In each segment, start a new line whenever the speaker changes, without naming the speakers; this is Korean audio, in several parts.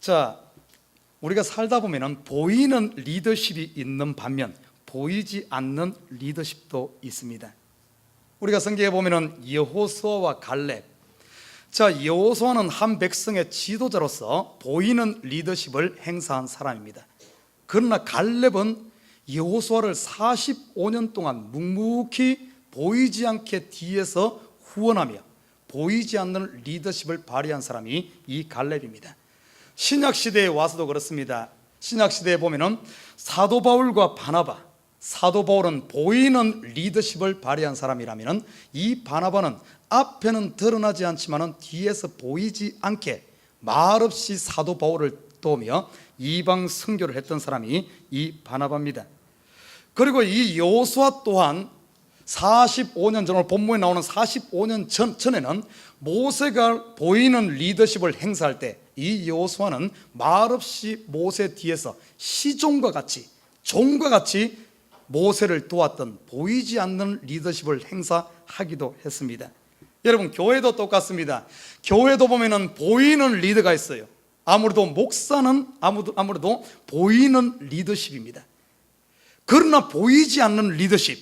자, 우리가 살다 보면은 보이는 리더십이 있는 반면 보이지 않는 리더십도 있습니다. 우리가 성경에 보면은 여호수아와 갈렙, 자, 여호수아는 한 백성의 지도자로서 보이는 리더십을 행사한 사람입니다. 그러나 갈렙은 여호수아를 45년 동안 묵묵히 보이지 않게 뒤에서 후원하며 보이지 않는 리더십을 발휘한 사람이 이 갈렙입니다. 신약 시대에 와서도 그렇습니다. 신약 시대에 보면은 사도 바울과 바나바, 사도 바울은 보이는 리더십을 발휘한 사람이라면 이 바나바는 앞에는 드러나지 않지만은 뒤에서 보이지 않게 말없이 사도 바울을 도우며 이방 선교를 했던 사람이 이 바나바입니다. 그리고 이 여호수아 또한 45년 전, 오늘 본문에 나오는 45년 전에는 모세가 보이는 리더십을 행사할 때 이 여호수아는 말없이 모세 뒤에서 시종과 같이, 종과 같이 모세를 도왔던 보이지 않는 리더십을 행사하기도 했습니다. 여러분, 교회도 똑같습니다. 교회도 보면은 보이는 리더가 있어요. 아무래도 목사는 아무래도 보이는 리더십입니다. 그러나 보이지 않는 리더십,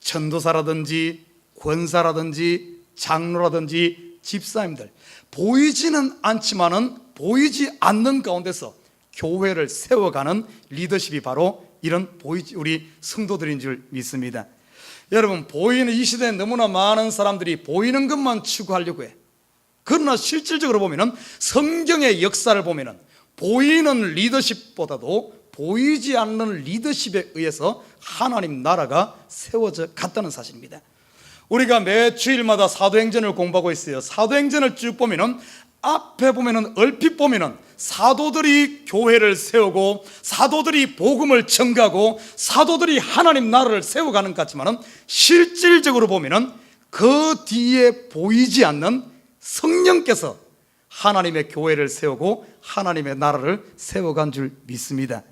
전도사라든지 권사라든지 장로라든지 집사님들, 보이지는 않지만은 보이지 않는 가운데서 교회를 세워가는 리더십이 바로 이런 우리 성도들인 줄 믿습니다. 여러분, 보이는 이 시대에 너무나 많은 사람들이 보이는 것만 추구하려고 해. 그러나 실질적으로 보면은 성경의 역사를 보면은 보이는 리더십보다도 보이지 않는 리더십에 의해서 하나님 나라가 세워져 갔다는 사실입니다. 우리가 매 주일마다 사도행전을 공부하고 있어요. 사도행전을 쭉 보면은 앞에 보면은 얼핏 보면은 사도들이 교회를 세우고 사도들이 복음을 전가하고 사도들이 하나님 나라를 세워가는 것 같지만은 실질적으로 보면은 그 뒤에 보이지 않는 성령께서 하나님의 교회를 세우고 하나님의 나라를 세워간 줄 믿습니다.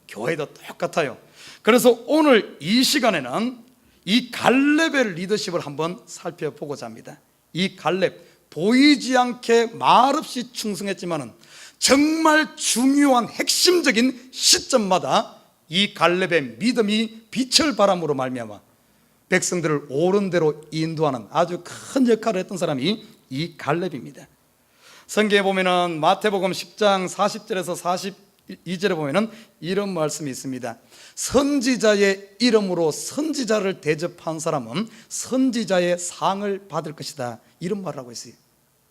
교회도 똑같아요. 그래서 오늘 이 시간에는 이 갈렙의 리더십을 한번 살펴보고자 합니다. 이 갈렙, 보이지 않게 말없이 충성했지만은 정말 중요한 핵심적인 시점마다 이 갈렙의 믿음이 빛을 발함으로 말미암아 백성들을 옳은 대로 인도하는 아주 큰 역할을 했던 사람이 이 갈렙입니다. 성경에 보면은 마태복음 10장 40절에서 42절에 보면은 이런 말씀이 있습니다. 선지자의 이름으로 선지자를 대접한 사람은 선지자의 상을 받을 것이다, 이런 말을 하고 있어요.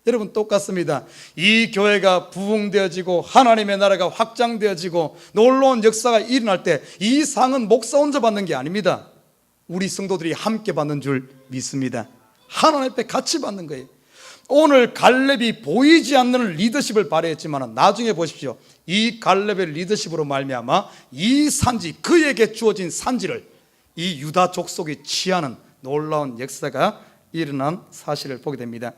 여러분, 똑같습니다. 이 교회가 부흥되어지고 하나님의 나라가 확장되어지고 놀라운 역사가 일어날 때 이 상은 목사 혼자 받는 게 아닙니다. 우리 성도들이 함께 받는 줄 믿습니다. 하나님 앞에 같이 받는 거예요. 오늘 갈렙이 보이지 않는 리더십을 발휘했지만 나중에 보십시오. 이 갈렙의 리더십으로 말미암아 이 산지, 그에게 주어진 산지를 이 유다 족속이 취하는 놀라운 역사가 일어난 사실을 보게 됩니다.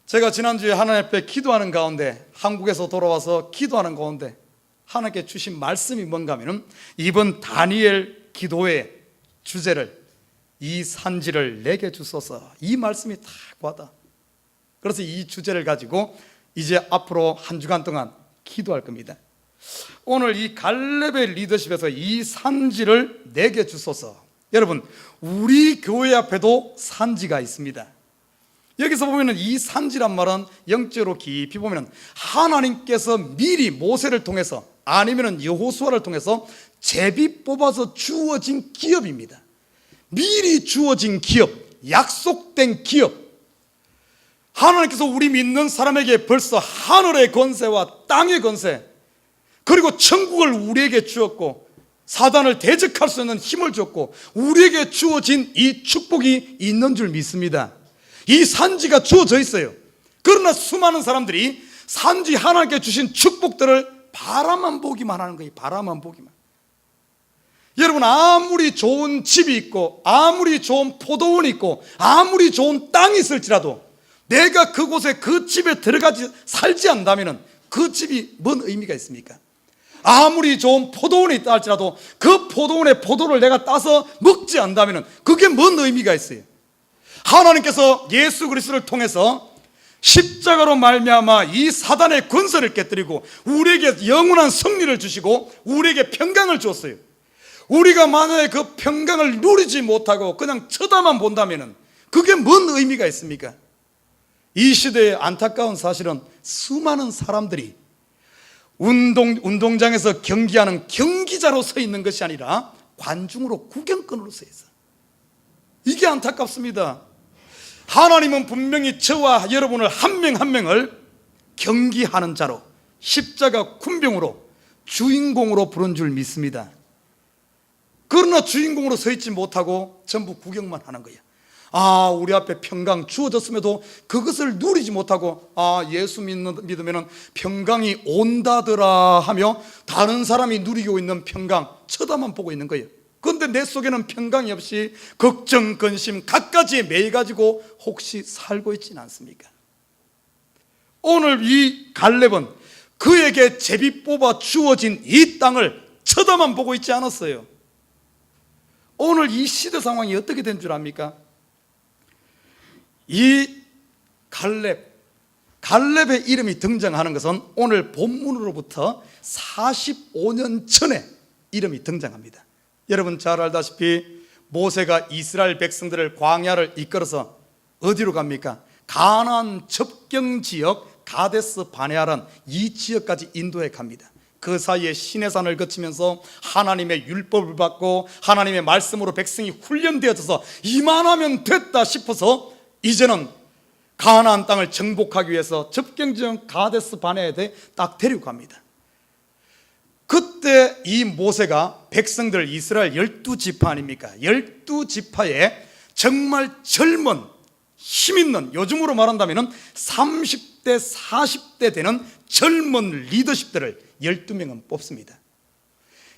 제가 지난주에 하나님 앞에 기도하는 가운데, 한국에서 돌아와서 기도하는 가운데 하나님께 주신 말씀이 뭔가 하면 이번 다니엘 기도의 주제를 이 산지를 내게 주소서, 이 말씀이 딱 와닿아. 그래서 이 주제를 가지고 이제 앞으로 한 주간 동안 기도할 겁니다. 오늘 이 갈렙의 리더십에서 이 산지를 내게 주소서. 여러분, 우리 교회 앞에도 산지가 있습니다. 여기서 보면 이 산지란 말은 영적으로 깊이 보면 하나님께서 미리 모세를 통해서 아니면 여호수아를 통해서 제비 뽑아서 주어진 기업입니다. 미리 주어진 기업, 약속된 기업. 하나님께서 우리 믿는 사람에게 벌써 하늘의 권세와 땅의 권세, 그리고 천국을 우리에게 주었고 사단을 대적할 수 있는 힘을 줬고 우리에게 주어진 이 축복이 있는 줄 믿습니다. 이 산지가 주어져 있어요. 그러나 수많은 사람들이 산지 하나님께 주신 축복들을 바라만 보기만 하는 거예요. 바라만 보기만. 여러분, 아무리 좋은 집이 있고 아무리 좋은 포도원이 있고 아무리 좋은 땅이 있을지라도 내가 그곳에 그 집에 들어가지 살지 않는다면 그 집이 뭔 의미가 있습니까? 아무리 좋은 포도원이 있다 할지라도 그 포도원의 포도를 내가 따서 먹지 않는다면 그게 뭔 의미가 있어요? 하나님께서 예수 그리스도를 통해서 십자가로 말미암아 이 사단의 권세를 깨뜨리고 우리에게 영원한 승리를 주시고 우리에게 평강을 주었어요. 우리가 만약에 그 평강을 누리지 못하고 그냥 쳐다만 본다면 그게 뭔 의미가 있습니까? 이 시대의 안타까운 사실은 수많은 사람들이 운동장에서 경기하는 경기자로 서 있는 것이 아니라 관중으로 구경꾼으로 서 있어. 이게 안타깝습니다. 하나님은 분명히 저와 여러분을 한 명 한 명을 경기하는 자로, 십자가 군병으로, 주인공으로 부른 줄 믿습니다. 그러나 주인공으로 서 있지 못하고 전부 구경만 하는 거예요. 우리 앞에 평강 주어졌음에도 그것을 누리지 못하고 예수 믿으면 평강이 온다더라 하며 다른 사람이 누리고 있는 평강 쳐다만 보고 있는 거예요. 그런데 내 속에는 평강이 없이 걱정, 근심 갖가지에 매여가지고 혹시 살고 있지는 않습니까? 오늘 이 갈렙은 그에게 제비 뽑아 주어진 이 땅을 쳐다만 보고 있지 않았어요. 오늘 이 시대 상황이 어떻게 된 줄 압니까? 이 갈렙의 이름이 등장하는 것은 오늘 본문으로부터 45년 전에 이름이 등장합니다. 여러분 잘 알다시피 모세가 이스라엘 백성들을 광야를 이끌어서 어디로 갑니까? 가나안 접경 지역 가데스 바네아란 이 지역까지 인도해 갑니다. 그 사이에 시내산을 거치면서 하나님의 율법을 받고 하나님의 말씀으로 백성이 훈련되어져서 이만하면 됐다 싶어서 이제는 가나안 땅을 정복하기 위해서 접경지역 가데스 바네아에 딱 데리고 갑니다. 그때 이 모세가 백성들 이스라엘 12지파 아닙니까? 12지파에 정말 젊은 힘있는, 요즘으로 말한다면 30대 40대 되는 젊은 리더십들을 12명은 뽑습니다.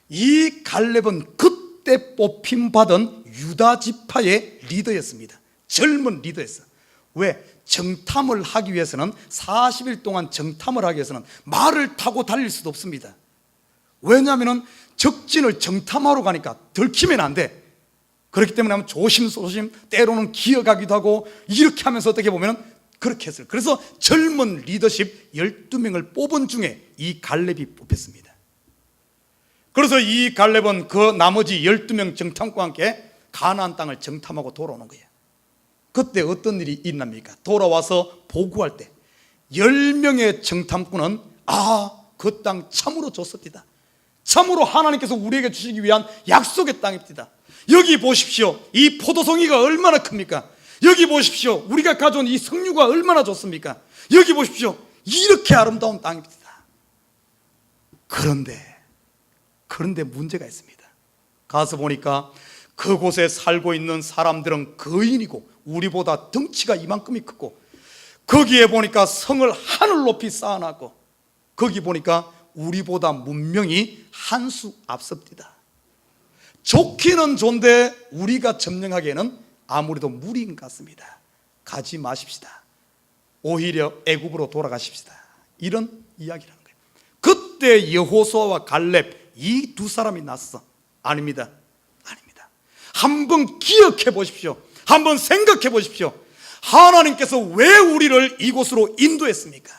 이 갈렙은 그때 뽑힘받은 유다지파의 리더였습니다. 젊은 리더였어. 왜? 정탐을 하기 위해서는 40일 동안 정탐을 하기 위해서는 말을 타고 달릴 수도 없습니다. 왜냐하면 적진을 정탐하러 가니까 들키면 안 돼. 그렇기 때문에 조심조심 때로는 기어가기도 하고 이렇게 하면서 어떻게 보면 그렇게 했어요. 그래서 젊은 리더십 12명을 뽑은 중에 이 갈렙이 뽑혔습니다. 그래서 이 갈렙은 그 나머지 12명 정탐과 함께 가나안 땅을 정탐하고 돌아오는 거예요. 그때 어떤 일이 있납니까? 돌아와서 보고할 때 10명의 정탐꾼은 그 땅 참으로 좋습니다. 참으로 하나님께서 우리에게 주시기 위한 약속의 땅입니다. 여기 보십시오. 이 포도송이가 얼마나 큽니까? 여기 보십시오. 우리가 가져온 이 석류가 얼마나 좋습니까? 여기 보십시오. 이렇게 아름다운 땅입니다. 그런데 문제가 있습니다. 가서 보니까 그곳에 살고 있는 사람들은 거인이고 우리보다 덩치가 이만큼이 크고 거기에 보니까 성을 하늘 높이 쌓아놨고 거기 보니까 우리보다 문명이 한 수 앞섭니다. 좋기는 좋은데 우리가 점령하기에는 아무래도 무리인 것 같습니다. 가지 마십시다. 오히려 애굽으로 돌아가십시다. 이런 이야기를 하는 거예요. 그때 여호수아와 갈렙 이 두 사람이 났어. 아닙니다. 한번 기억해 보십시오. 한번 생각해 보십시오. 하나님께서 왜 우리를 이곳으로 인도했습니까?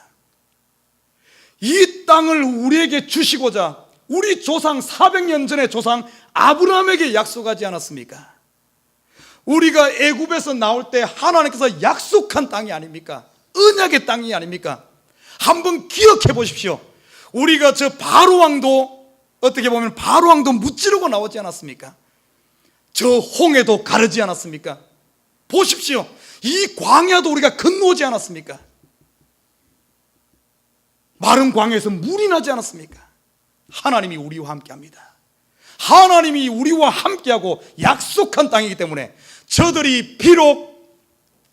이 땅을 우리에게 주시고자 우리 조상 400년 전의 조상 아브라함에게 약속하지 않았습니까? 우리가 애굽에서 나올 때 하나님께서 약속한 땅이 아닙니까? 언약의 땅이 아닙니까? 한번 기억해 보십시오. 우리가 저 바로왕도 어떻게 보면 바로왕도 무찌르고 나오지 않았습니까? 저 홍해도 가르지 않았습니까? 보십시오. 이 광야도 우리가 건너오지 않았습니까? 마른 광야에서 물이 나지 않았습니까? 하나님이 우리와 함께합니다. 하나님이 우리와 함께하고 약속한 땅이기 때문에 저들이 비록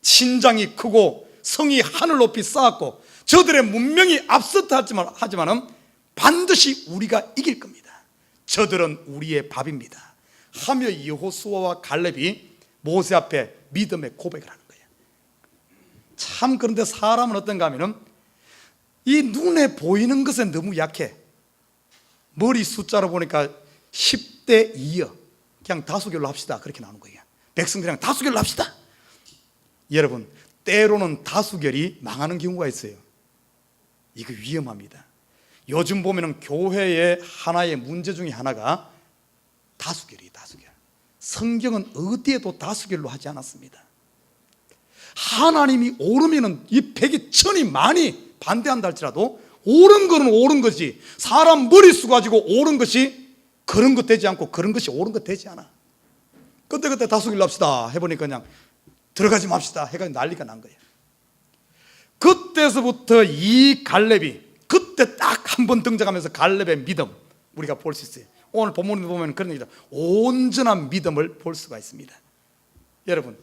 신장이 크고 성이 하늘 높이 쌓았고 저들의 문명이 앞섰다 하지만은 반드시 우리가 이길 겁니다. 저들은 우리의 밥입니다 하며 여호수아와 갈렙이 모세 앞에 믿음의 고백을 하는 거예요. 참 그런데 사람은 어떤가 하면은 이 눈에 보이는 것에 너무 약해. 머리 숫자로 보니까 10대 2요. 그냥 다수결로 합시다. 그렇게 나오는 거예요. 백성들이랑 다수결로 합시다. 여러분, 때로는 다수결이 망하는 경우가 있어요. 이거 위험합니다. 요즘 보면은 교회의 하나의 문제 중에 하나가 다수결이 다수결. 성경은 어디에도 다수결로 하지 않았습니다. 하나님이 옳으면은 이 백이 천이 많이 반대한다 할지라도 옳은 거는 옳은 것이, 사람 머릿수 가지고 옳은 것이 그런 것 되지 않고 그런 것이 옳은 것 되지 않아. 그때 다수결로 합시다 해보니까 그냥 들어가지 맙시다 해가지고 난리가 난 거예요. 그때서부터 이 갈렙이, 그때 딱 한 번 등장하면서 갈렙의 믿음 우리가 볼 수 있어요. 오늘 본문에 보면 그런 얘기죠. 온전한 믿음을 볼 수가 있습니다. 여러분,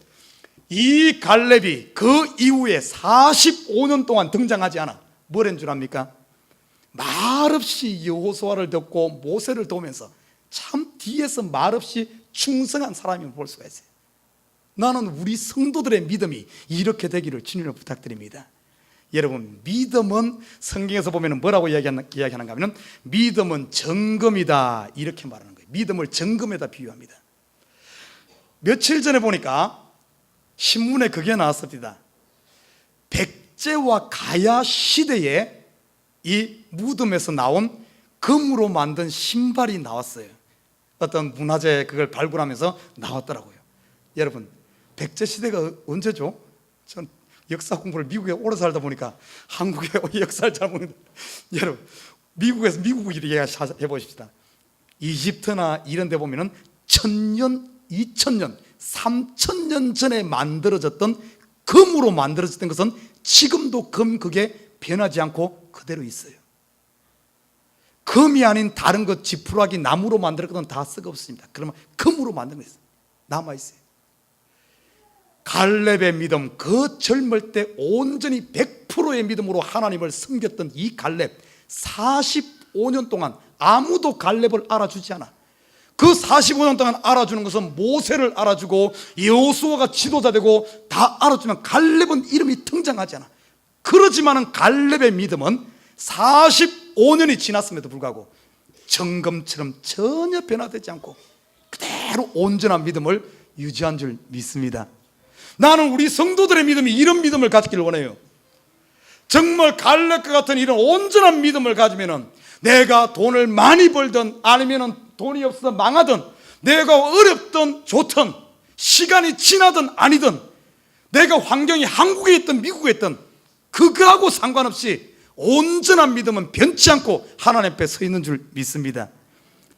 이 갈렙이 그 이후에 45년 동안 등장하지 않아 뭐라는 줄 압니까? 말없이 여호수아를 듣고 모세를 도우면서 참 뒤에서 말없이 충성한 사람임을 볼 수가 있어요. 나는 우리 성도들의 믿음이 이렇게 되기를 주님을 부탁드립니다. 여러분, 믿음은 성경에서 보면 뭐라고 이야기하는가 하면 믿음은 정금이다 이렇게 말하는 거예요. 믿음을 정금에다 비유합니다. 며칠 전에 보니까 신문에 그게 나왔습니다. 백제와 가야 시대에 이 무덤에서 나온 금으로 만든 신발이 나왔어요. 어떤 문화재 그걸 발굴하면서 나왔더라고요. 여러분, 백제 시대가 언제죠? 전 역사 공부를 미국에 오래 살다 보니까 한국의 역사를 잘 모르는데, 여러분, 미국에서 미국 얘기해 보십시다. 이집트나 이런 데 보면은 1000년, 2000년, 3000년 전에 만들어졌던 금으로 만들어졌던 것은 지금도 그게 변하지 않고 그대로 있어요. 금이 아닌 다른 것, 지푸라기, 나무로 만들었거든 다 썩어 없습니다. 그러면 금으로 만든 거 있어요. 남아있어요. 갈렙의 믿음, 그 젊을 때 온전히 100%의 믿음으로 하나님을 섬겼던 이 갈렙, 45년 동안 아무도 갈렙을 알아주지 않아. 그 45년 동안 알아주는 것은 모세를 알아주고 여호수아가 지도자 되고 다 알아주면 갈렙은 이름이 등장하지 않아. 그러지만은 갈렙의 믿음은 45년이 지났음에도 불구하고 정금처럼 전혀 변화되지 않고 그대로 온전한 믿음을 유지한 줄 믿습니다. 나는 우리 성도들의 믿음이 이런 믿음을 가지기를 원해요. 정말 갈렙과 같은 이런 온전한 믿음을 가지면은 내가 돈을 많이 벌든 아니면은 돈이 없어서 망하든, 내가 어렵든 좋든, 시간이 지나든 아니든, 내가 환경이 한국에 있든 미국에 있든 그거하고 상관없이 온전한 믿음은 변치 않고 하나님 앞에 서 있는 줄 믿습니다.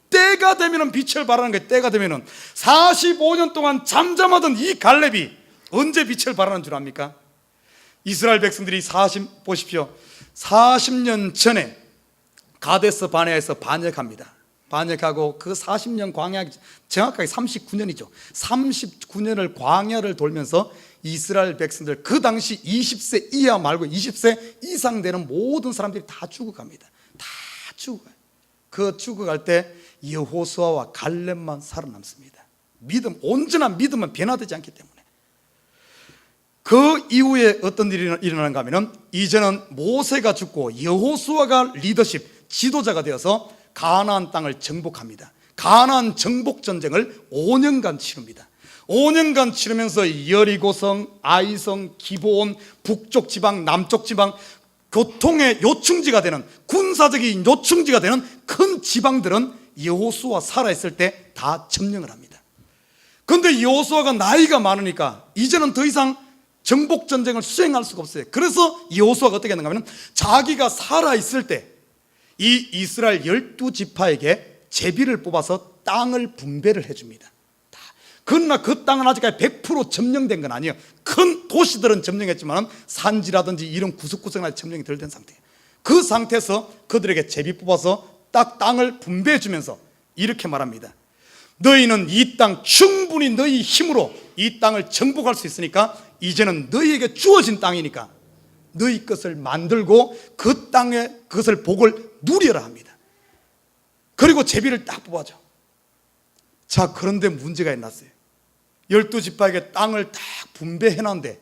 때가 되면은 빛을 발하는 게, 때가 되면은 45년 동안 잠잠하던 이 갈렙이 언제 빛을 발하는 줄 압니까? 이스라엘 백성들이 보십시오. 40년 전에 가데스 바네아에서 반역합니다. 반역하고 그 40년 광야, 정확하게 39년이죠. 39년을 광야를 돌면서 이스라엘 백성들, 그 당시 20세 이하 말고 20세 이상 되는 모든 사람들이 다 죽어갑니다. 다 죽어가요. 그 죽어갈 때 여호수아와 갈렙만 살아남습니다. 믿음, 온전한 믿음은 변화되지 않기 때문에. 그 이후에 어떤 일이 일어나는가 하면, 이제는 모세가 죽고 여호수아가 리더십, 지도자가 되어서 가나안 땅을 정복합니다. 가나안 정복 전쟁을 5년간 치릅니다. 5년간 치르면서 여리고성, 아이성, 기브온, 북쪽 지방, 남쪽 지방, 교통의 요충지가 되는, 군사적인 요충지가 되는 큰 지방들은 여호수아 살아있을 때 다 점령을 합니다. 그런데 여호수아가 나이가 많으니까 이제는 더 이상 정복 전쟁을 수행할 수가 없어요. 그래서 여호수아가 어떻게 했는가 하면, 자기가 살아있을 때 이 이스라엘 12지파에게 제비를 뽑아서 땅을 분배를 해줍니다. 그러나 그 땅은 아직까지 100% 점령된 건 아니에요. 큰 도시들은 점령했지만 산지라든지 이런 구석구석은 아직 점령이 덜 된 상태예요. 그 상태에서 그들에게 제비 뽑아서 딱 땅을 분배해 주면서 이렇게 말합니다. 너희는 이 땅 충분히 너희 힘으로 이 땅을 정복할 수 있으니까 이제는 너희에게 주어진 땅이니까 너희 것을 만들고 그 땅의 그것을 복을 누리라 합니다. 그리고 제비를 딱 뽑아줘. 자, 그런데 문제가 났어요. 12지파에게 땅을 딱 분배해놨는데,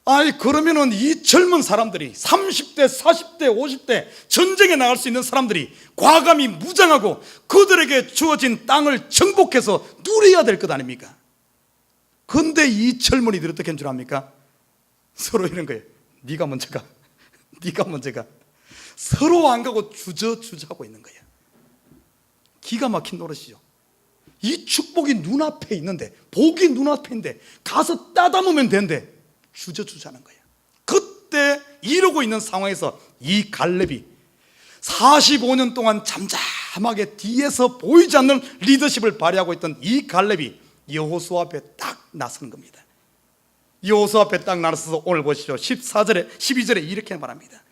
아니 그러면은 이 젊은 사람들이 30대, 40대, 50대 전쟁에 나갈 수 있는 사람들이 과감히 무장하고 그들에게 주어진 땅을 정복해서 누려야 될 것 아닙니까? 그런데 이 젊은이들이 어떻게 한 줄 압니까? 서로 이런 거예요. 네가 먼저 가. 네가 먼저 가. 서로 안 가고 주저하고 있는 거예요. 기가 막힌 노릇이죠. 이 축복이 눈앞에 있는데, 복이 눈앞에 있는데 가서 따담으면 되는데 주저하는 거예요. 그때 이러고 있는 상황에서 이 갈렙이 45년 동안 잠잠하게 뒤에서 보이지 않는 리더십을 발휘하고 있던 이 갈렙이 여호수아 앞에 딱 나서는 겁니다. 여호수아 앞에 딱 나서서 오늘 보시죠. 14절에 12절에 이렇게 말합니다.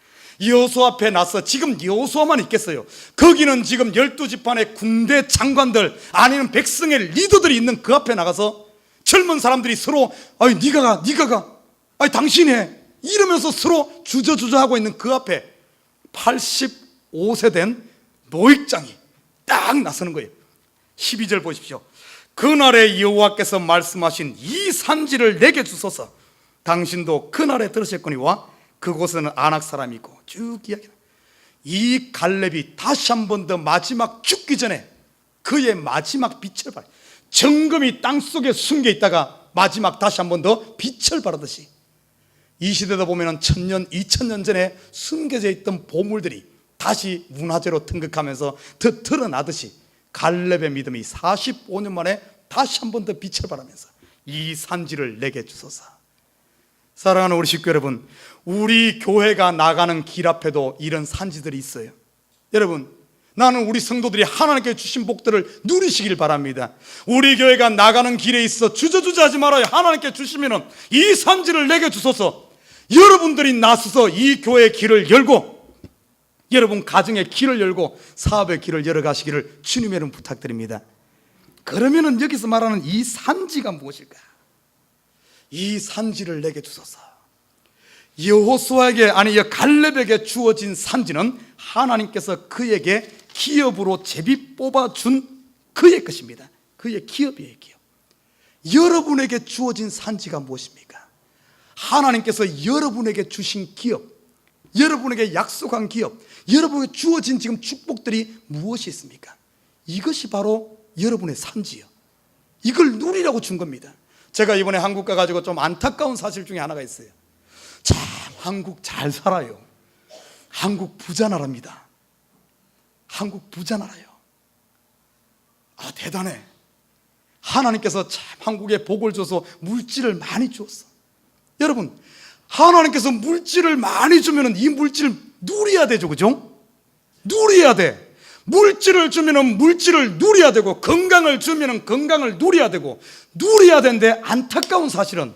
여호수아 앞에 나서, 지금 여호수아만 있겠어요? 거기는 지금 12지파의 군대 장관들, 아니면 백성의 리더들이 있는 그 앞에 나가서 젊은 사람들이 서로 아니 네가 가 아니 당신이 해 이러면서 서로 주저하고 있는 그 앞에 85세 된 노익장이 딱 나서는 거예요. 12절 보십시오. 그날에 여호와께서 말씀하신 이 산지를 내게 주소서. 당신도 그날에 들으셨거니와 그곳에는 아낙 사람이 있고, 쭉 이야기합니다. 이 갈렙이 다시 한 번 더 마지막 죽기 전에 그의 마지막 빛을 발해, 정금이 땅속에 숨겨 있다가 마지막 다시 한 번 더 빛을 발하듯이, 이 시대도 보면 1000년, 2000년 전에 숨겨져 있던 보물들이 다시 문화재로 등극하면서 더 드러나듯이 갈렙의 믿음이 45년 만에 다시 한 번 더 빛을 발하면서 이 산지를 내게 주소서. 사랑하는 우리 식구 여러분, 우리 교회가 나가는 길 앞에도 이런 산지들이 있어요. 여러분, 나는 우리 성도들이 하나님께 주신 복들을 누리시길 바랍니다. 우리 교회가 나가는 길에 있어 주저하지 말아요. 하나님께 주시면 이 산지를 내게 주소서. 여러분들이 나서서 이 교회의 길을 열고, 여러분 가정의 길을 열고 사업의 길을 열어가시기를 주님의 이름 부탁드립니다. 그러면은 여기서 말하는 이 산지가 무엇일까? 이 산지를 내게 주소서. 여호수아에게, 아니 갈렙에게 주어진 산지는 하나님께서 그에게 기업으로 제비 뽑아준 그의 것입니다. 그의 기업이에요. 기업. 여러분에게 주어진 산지가 무엇입니까? 하나님께서 여러분에게 주신 기업, 여러분에게 약속한 기업, 여러분에게 주어진 지금 축복들이 무엇이 있습니까? 이것이 바로 여러분의 산지요. 이걸 누리라고 준 겁니다. 제가 이번에 한국 가가지고 좀 안타까운 사실 중에 하나가 있어요. 참 한국 잘 살아요. 한국 부자 나라입니다. 한국 부자 나라요. 아, 대단해. 하나님께서 참 한국에 복을 줘서 물질을 많이 주었어. 여러분, 하나님께서 물질을 많이 주면 이 물질을 누려야 되죠, 그죠? 누려야 돼. 물질을 주면 물질을 누려야 되고, 건강을 주면 건강을 누려야 되고, 누려야 되는데 안타까운 사실은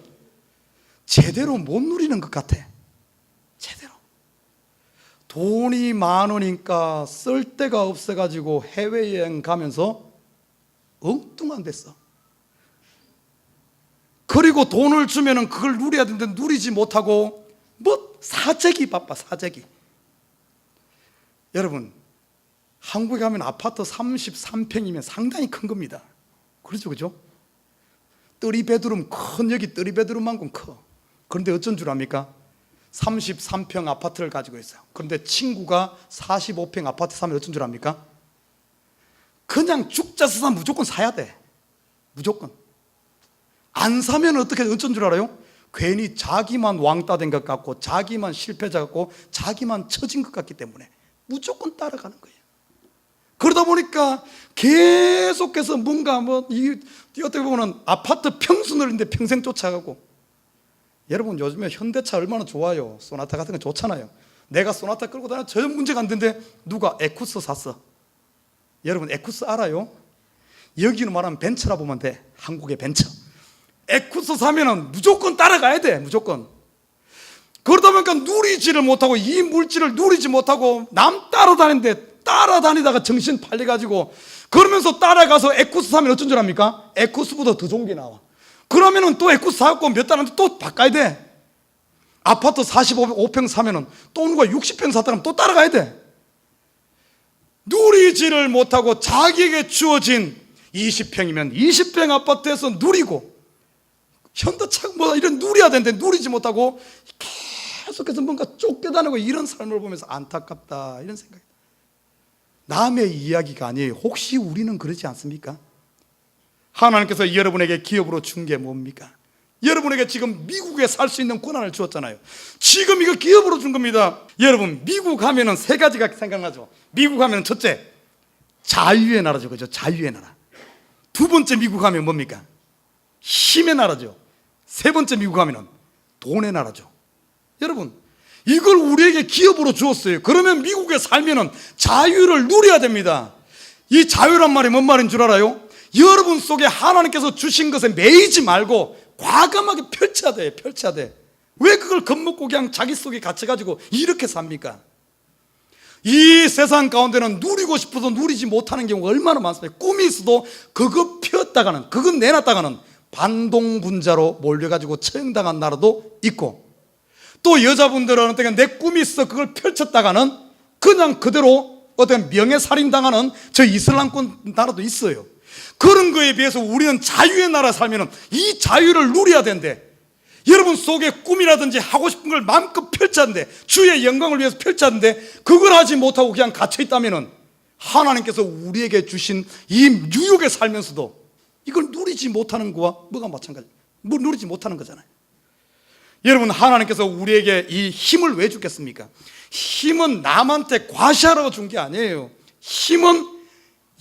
제대로 못 누리는 것 같아. 제대로. 돈이 많으니까 쓸 데가 없어가지고 해외여행 가면서 엉뚱한 데서, 그리고 돈을 주면 그걸 누려야 되는데 누리지 못하고 뭐 사재기 바빠. 사재기. 여러분, 한국에 가면 아파트 33평이면 상당히 큰 겁니다. 그렇죠, 그죠? 뜨리베드룸, 큰, 여기 뜨리베드룸만큼 커. 그런데 어쩐 줄 압니까? 33평 아파트를 가지고 있어요. 그런데 친구가 45평 아파트 사면 어쩐 줄 압니까? 그냥 죽자서 사면 무조건 사야 돼. 무조건. 안 사면 어쩐 줄 알아요? 괜히 자기만 왕따 된 것 같고, 자기만 실패자 같고, 자기만 처진 것 같기 때문에 무조건 따라가는 거예요. 그러다 보니까 계속해서 뭔가 어떻게 보면 아파트 평수늘인데 평생 쫓아가고. 여러분, 요즘에 현대차 얼마나 좋아요. 소나타 같은 거 좋잖아요. 내가 소나타 끌고 다녀 전혀 문제가 안 되는데 누가 에쿠스 샀어. 여러분, 에쿠스 알아요? 여기는 말하면 벤츠라 보면 돼. 한국의 벤츠. 에쿠스 사면은 무조건 따라가야 돼. 무조건. 그러다 보니까 누리지를 못하고, 이 물질을 누리지 못하고 남 따라다니는데, 따라다니다가 정신 팔려가지고, 그러면서 따라가서 에쿠스 사면 어쩐 줄 압니까? 에쿠스보다 더 좋은 게 나와. 그러면은 또 에쿠스 사갖고 몇 달 안에 또 바꿔야 돼. 아파트 45평 사면은 또 누가 60평 샀다면 또 따라가야 돼. 누리지를 못하고 자기에게 주어진 20평이면 20평 아파트에서 누리고, 현대차 뭐 이런 누려야 되는데 누리지 못하고 계속해서 뭔가 쫓겨다니고, 이런 삶을 보면서 안타깝다, 이런 생각이. 남의 이야기가 아니에요. 혹시 우리는 그러지 않습니까? 하나님께서 여러분에게 기업으로 준 게 뭡니까? 여러분에게 지금 미국에 살 수 있는 권한을 주었잖아요. 지금 이거 기업으로 준 겁니다. 여러분, 미국 하면은 세 가지가 생각나죠. 미국 하면은 첫째, 자유의 나라죠. 그죠? 자유의 나라. 두 번째 미국 하면 뭡니까? 힘의 나라죠. 세 번째 미국 하면은 돈의 나라죠. 여러분, 이걸 우리에게 기업으로 주었어요. 그러면 미국에 살면은 자유를 누려야 됩니다. 이 자유란 말이 뭔 말인 줄 알아요? 여러분 속에 하나님께서 주신 것에 매이지 말고 과감하게 펼쳐야 돼. 펼쳐야 돼. 왜 그걸 겁먹고 그냥 자기 속에 갇혀가지고 이렇게 삽니까? 이 세상 가운데는 누리고 싶어도 누리지 못하는 경우가 얼마나 많습니까? 꿈이 있어도 그거 폈다가는, 그거 내놨다가는 반동분자로 몰려가지고 처형당한 나라도 있고, 또 여자분들은 어떻게 내 꿈이 있어 그걸 펼쳤다가는 그냥 그대로 어떻게 명예살인당하는 저 이슬람권 나라도 있어요. 그런 거에 비해서 우리는 자유의 나라 살면 이 자유를 누려야 된대. 여러분 속에 꿈이라든지 하고 싶은 걸 마음껏 펼쳤는데, 주의 영광을 위해서 펼쳤는데 그걸 하지 못하고 그냥 갇혀있다면 하나님께서 우리에게 주신 이 유욕에 살면서도 이걸 누리지 못하는 거와 뭐가 마찬가지예요. 뭐 누리지 못하는 거잖아요. 여러분, 하나님께서 우리에게 이 힘을 왜 주겠습니까? 힘은 남한테 과시하라고 준 게 아니에요. 힘은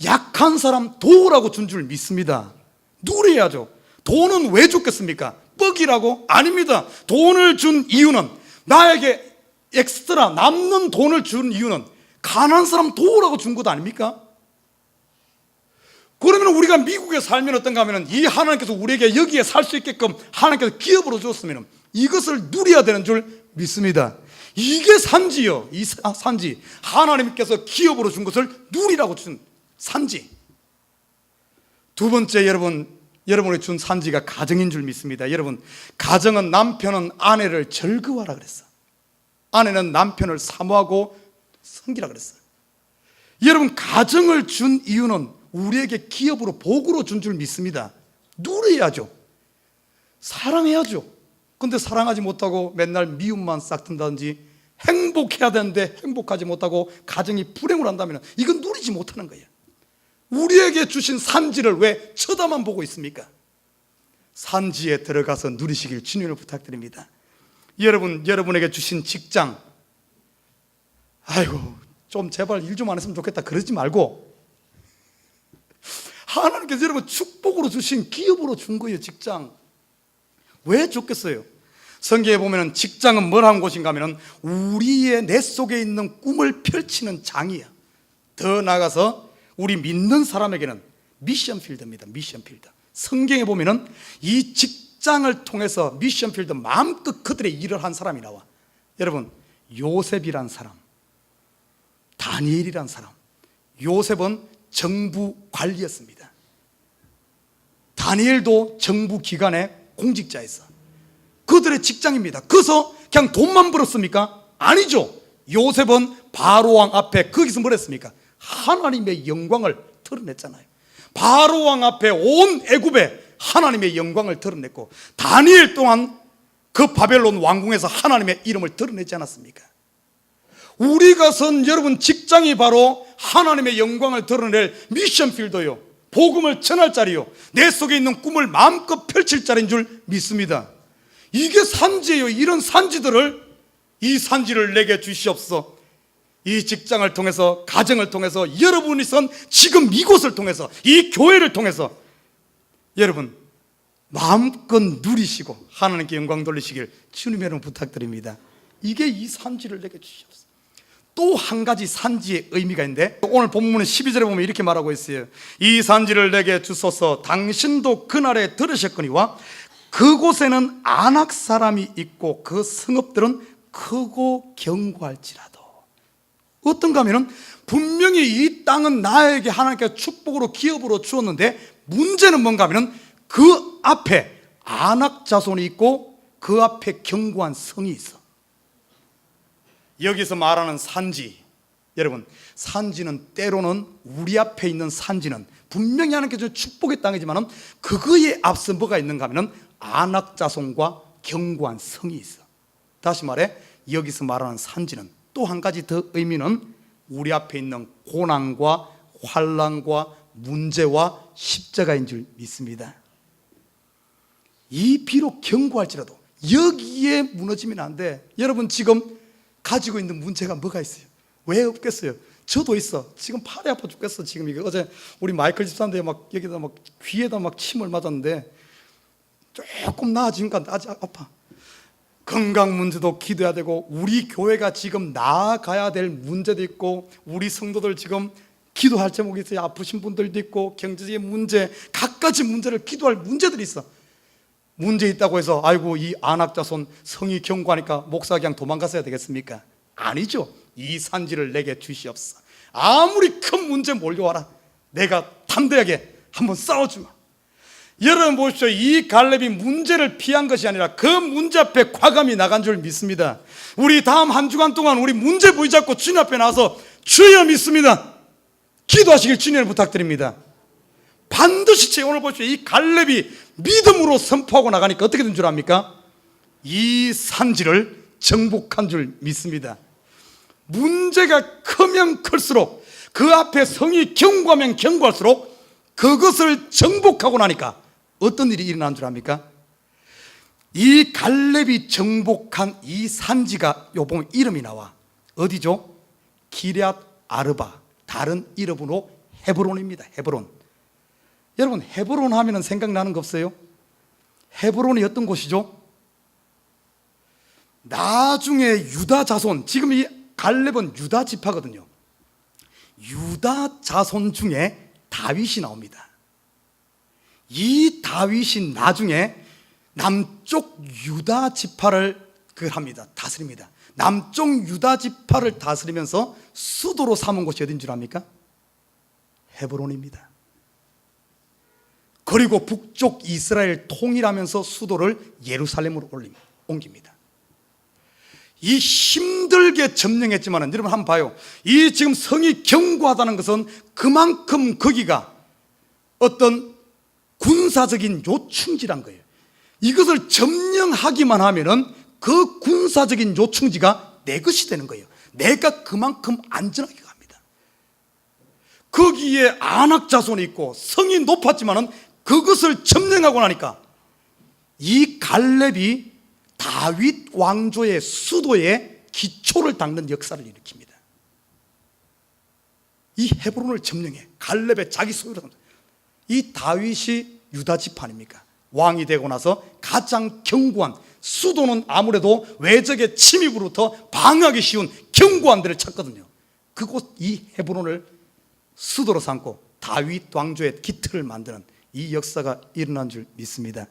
약한 사람 도우라고 준 줄 믿습니다. 누려야죠. 돈은 왜 줬겠습니까? 뻑이라고? 아닙니다. 돈을 준 이유는, 나에게 엑스트라 남는 돈을 준 이유는 가난한 사람 도우라고 준 것 아닙니까? 그러면 우리가 미국에 살면 어떤가 하면, 이 하나님께서 우리에게 여기에 살 수 있게끔 하나님께서 기업으로 주었으면 이것을 누려야 되는 줄 믿습니다. 이게 산지요. 이 산지, 하나님께서 기업으로 준 것을 누리라고 준 산지. 두 번째, 여러분이 준 산지가 가정인 줄 믿습니다. 여러분, 가정은 남편은 아내를 절거하라 그랬어. 아내는 남편을 사모하고 섬기라 그랬어. 여러분, 가정을 준 이유는 우리에게 기업으로 복으로 준 줄 믿습니다. 누려야죠. 사랑해야죠. 근데 사랑하지 못하고 맨날 미움만 싹튼다든지, 행복해야 되는데 행복하지 못하고 가정이 불행을 한다면 이건 누리지 못하는 거예요. 우리에게 주신 산지를 왜 쳐다만 보고 있습니까? 산지에 들어가서 누리시길 주님을 부탁드립니다. 여러분에게 주신 직장, 아이고 좀 제발 일 좀 안 했으면 좋겠다 그러지 말고, 하나님께서 여러분 축복으로 주신 기업으로 준 거예요. 직장 왜 줬겠어요? 성경에 보면 직장은 뭘 하는 곳인가 하면 우리의 내 속에 있는 꿈을 펼치는 장이야. 더 나아가서 우리 믿는 사람에게는 미션 필드입니다. 미션 필드. 성경에 보면은 이 직장을 통해서 미션 필드 마음껏 그들의 일을 한 사람이 나와. 여러분, 요셉이란 사람, 다니엘이란 사람. 요셉은 정부 관리였습니다. 다니엘도 정부 기관의 공직자였어. 그들의 직장입니다. 그래서 그냥 돈만 벌었습니까? 아니죠. 요셉은 바로왕 앞에 거기서 뭘 했습니까? 하나님의 영광을 드러냈잖아요. 바로왕 앞에 온 애굽에 하나님의 영광을 드러냈고, 다니엘 또한 그 바벨론 왕궁에서 하나님의 이름을 드러내지 않았습니까? 우리가 선 여러분 직장이 바로 하나님의 영광을 드러낼 미션 필드요, 복음을 전할 자리요, 내 속에 있는 꿈을 마음껏 펼칠 자리인 줄 믿습니다. 이게 산지예요. 이런 산지들을, 이 산지를 내게 주시옵소서. 이 직장을 통해서, 가정을 통해서, 여러분이 선 지금 이곳을 통해서, 이 교회를 통해서 여러분 마음껏 누리시고 하나님께 영광 돌리시길 주님의 이름으로 부탁드립니다. 이게 이 산지를 내게 주시옵소서. 또 한 가지 산지의 의미가 있는데, 오늘 본문의 12절에 보면 이렇게 말하고 있어요. 이 산지를 내게 주소서. 당신도 그날에 들으셨거니와 그곳에는 안악 사람이 있고 그 성읍들은 크고 견고할지라도. 어떤가 하면은 분명히 이 땅은 나에게 하나님께서 축복으로 기업으로 주었는데, 문제는 뭔가 하면은 그 앞에 안악 자손이 있고 그 앞에 견고한 성이 있어. 여기서 말하는 산지, 여러분 산지는 때로는 우리 앞에 있는 산지는 분명히 하나님께서 축복의 땅이지만 그거에 앞서 뭐가 있는가 하면 안악 자손과 견고한 성이 있어. 다시 말해, 여기서 말하는 산지는 또 한 가지 더 의미는 우리 앞에 있는 고난과 환난과 문제와 십자가인 줄 믿습니다. 이 비록 견고할지라도 여기에 무너지면 안 돼. 여러분 지금 가지고 있는 문제가 뭐가 있어요? 왜 없겠어요? 저도 있어. 지금 팔이 아파 죽겠어. 지금 이거 어제 우리 마이클 집사인데 막 여기다 막 귀에다 막 침을 맞았는데 조금 나아지니까 아직 아파. 건강 문제도 기도해야 되고, 우리 교회가 지금 나아가야 될 문제도 있고, 우리 성도들 지금 기도할 제목이 있어요. 아프신 분들도 있고, 경제적인 문제, 갖가지 문제를 기도할 문제들이 있어. 문제 있다고 해서 아이고 이 안악자손 성이 견고하니까 목사 그냥 도망갔어야 되겠습니까? 아니죠. 이 산지를 내게 주시옵소서. 아무리 큰 문제 몰려와라, 내가 담대하게 한번 싸워주마. 여러분 보십시오. 이 갈렙이 문제를 피한 것이 아니라 그 문제 앞에 과감히 나간 줄 믿습니다. 우리 다음 한 주간 동안 우리 문제 붙잡고 주님 앞에 나와서 주여 믿습니다, 기도하시길 주님을 부탁드립니다. 반드시 오늘 보십시오. 이 갈렙이 믿음으로 선포하고 나가니까 어떻게 된 줄 압니까? 이 산지를 정복한 줄 믿습니다. 문제가 크면 클수록, 그 앞에 성이 견고하면 견고할수록 그것을 정복하고 나니까 어떤 일이 일어난 줄 압니까? 이 갈렙이 정복한 이 산지가 요 보면 이름이 나와. 어디죠? 기럇 아르바, 다른 이름으로 헤브론입니다. 헤브론. 여러분 헤브론 하면 생각나는 거 없어요? 헤브론이 어떤 곳이죠? 나중에 유다 자손, 지금 이 갈렙은 유다 지파거든요. 유다 자손 중에 다윗이 나옵니다. 이 다윗이 나중에 남쪽 유다 지파를 합니다. 다스립니다. 남쪽 유다 지파를 다스리면서 수도로 삼은 곳이 어딘 줄 압니까? 헤브론입니다. 그리고 북쪽 이스라엘 통일하면서 수도를 예루살렘으로 옮깁니다. 이 힘들게 점령했지만 여러분 한번 봐요. 이 지금 성이 견고하다는 것은 그만큼 거기가 어떤 군사적인 요충지란 거예요. 이것을 점령하기만 하면은 그 군사적인 요충지가 내 것이 되는 거예요. 내가 그만큼 안전하게 갑니다. 거기에 안악 자손이 있고 성이 높았지만은 그것을 점령하고 나니까 이 갈렙이 다윗 왕조의 수도에 기초를 닦는 역사를 일으킵니다. 이 헤브론을 점령해 갈렙의 자기 소유로. 이 다윗이 유다 지파 아닙니까? 왕이 되고 나서 가장 견고한, 수도는 아무래도 외적의 침입으로부터 방어하기 쉬운 견고한 데를 찾거든요. 그곳 이 헤브론을 수도로 삼고 다윗 왕조의 기틀을 만드는 이 역사가 일어난 줄 믿습니다.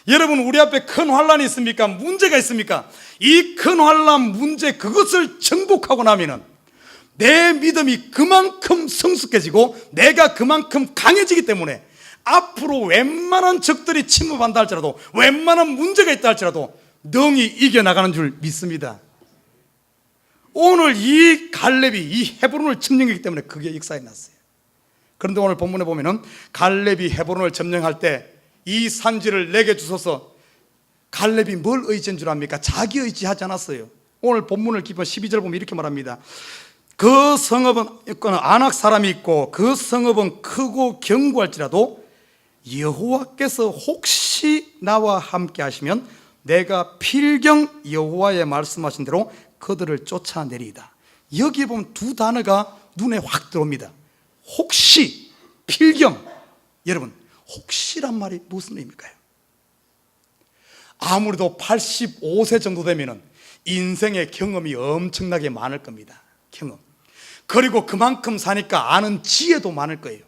여러분 우리 앞에 큰 환란이 있습니까? 문제가 있습니까? 이 큰 환란 문제, 그것을 정복하고 나면은 내 믿음이 그만큼 성숙해지고 내가 그만큼 강해지기 때문에 앞으로 웬만한 적들이 침입한다 할지라도, 웬만한 문제가 있다 할지라도 능히 이겨나가는 줄 믿습니다. 오늘 이 갈렙이 이 헤브론을 점령했기 때문에 그게 역사에 났어요. 그런데 오늘 본문에 보면은 갈렙이 헤브론을 점령할 때 이 산지를 내게 주소서. 갈렙이 뭘 의지한 줄 압니까? 자기 의지하지 않았어요. 오늘 본문을 깊이 12절 보면 이렇게 말합니다. 그 성읍은 안악 사람이 있고 그 성읍은 크고 견고할지라도 여호와께서 혹시 나와 함께 하시면 내가 필경 여호와의 말씀하신 대로 그들을 쫓아내리이다. 여기에 보면 두 단어가 눈에 확 들어옵니다. 혹시, 필경. 여러분 혹시란 말이 무슨 의미일까요? 아무래도 85세 정도 되면은 인생의 경험이 엄청나게 많을 겁니다. 경험. 그리고 그만큼 사니까 아는 지혜도 많을 거예요.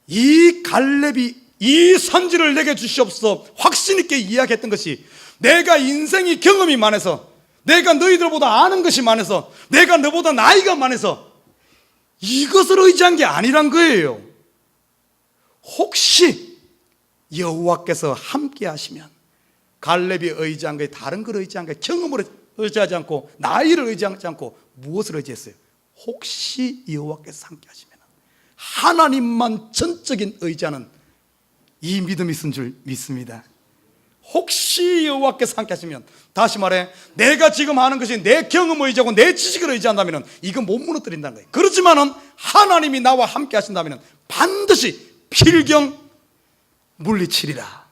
이 갈렙이 이 산지를 내게 주시옵소서 확신 있게 이야기했던 것이, 내가 인생이 경험이 많아서, 내가 너희들보다 아는 것이 많아서, 내가 너보다 나이가 많아서 이것을 의지한 게 아니란 거예요. 혹시 여호와께서 함께 하시면, 갈렙이 의지한 게 다른 걸 의지한 게, 경험을 의지하지 않고 나이를 의지하지 않고 무엇을 의지했어요? 혹시 여호와께서 함께 하시면, 하나님만 전적인 의지하는 이 믿음이 있은 줄 믿습니다. 혹시 여호와께서 함께 하시면, 다시 말해 내가 지금 하는 것이 내 경험을 의지하고 내 지식을 의지한다면 이건 못 무너뜨린다는 거예요. 그렇지만은 하나님이 나와 함께 하신다면 반드시 필경 물리치리라.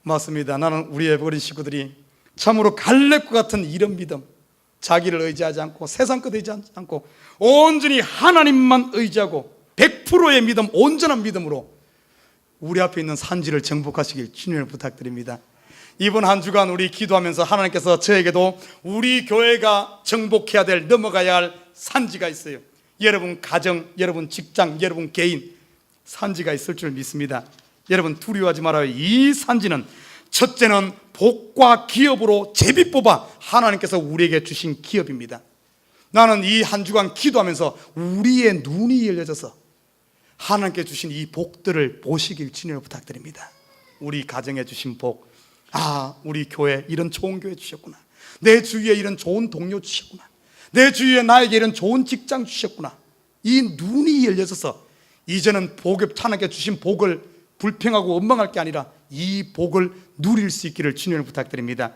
맞습니다. 나는 우리 에버그린 식구들이 참으로 갈렙과 같은 이런 믿음, 자기를 의지하지 않고 세상 것 의지하지 않고 온전히 하나님만 의지하고 100%의 믿음, 온전한 믿음으로 우리 앞에 있는 산지를 정복하시길 주님을 부탁드립니다. 이번 한 주간 우리 기도하면서 하나님께서 저에게도 우리 교회가 정복해야 될, 넘어가야 할 산지가 있어요. 여러분 가정, 여러분 직장, 여러분 개인 산지가 있을 줄 믿습니다. 여러분 두려워하지 말아요. 이 산지는 첫째는 복과 기업으로 제비 뽑아 하나님께서 우리에게 주신 기업입니다. 나는 이 한 주간 기도하면서 우리의 눈이 열려져서 하나님께 주신 이 복들을 보시길 주님을 부탁드립니다. 우리 가정에 주신 복, 우리 교회 이런 좋은 교회 주셨구나, 내 주위에 이런 좋은 동료 주셨구나, 내 주위에 나에게 이런 좋은 직장 주셨구나. 이 눈이 열려져서 이제는 하나님께 주신 복을 불평하고 원망할 게 아니라 이 복을 누릴 수 있기를 주님을 부탁드립니다.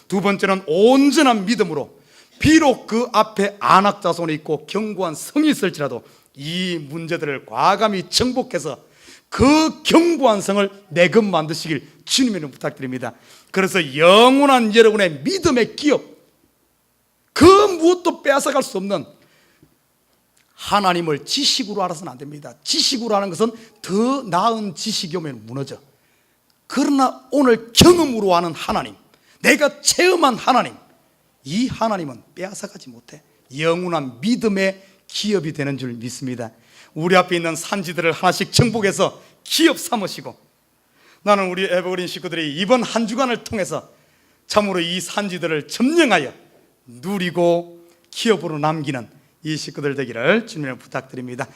두 번째는 온전한 믿음으로 비록 그 앞에 안악자손이 있고 견고한 성이 있을지라도 이 문제들을 과감히 정복해서 그 견고한 성을 내금 만드시길 주님의 이름으로 부탁드립니다. 그래서 영원한 여러분의 믿음의 기업, 그 무엇도 빼앗아갈 수 없는 하나님을 지식으로 알아서는 안 됩니다. 지식으로 하는 것은 더 나은 지식이 오면 무너져. 그러나 오늘 경험으로 아는 하나님, 내가 체험한 하나님, 이 하나님은 빼앗아가지 못해 영원한 믿음의 기업이 되는 줄 믿습니다. 우리 앞에 있는 산지들을 하나씩 정복해서 기업 삼으시고, 나는 우리 에버그린 식구들이 이번 한 주간을 통해서 참으로 이 산지들을 점령하여 누리고 기업으로 남기는 이 식구들 되기를 주님을 부탁드립니다.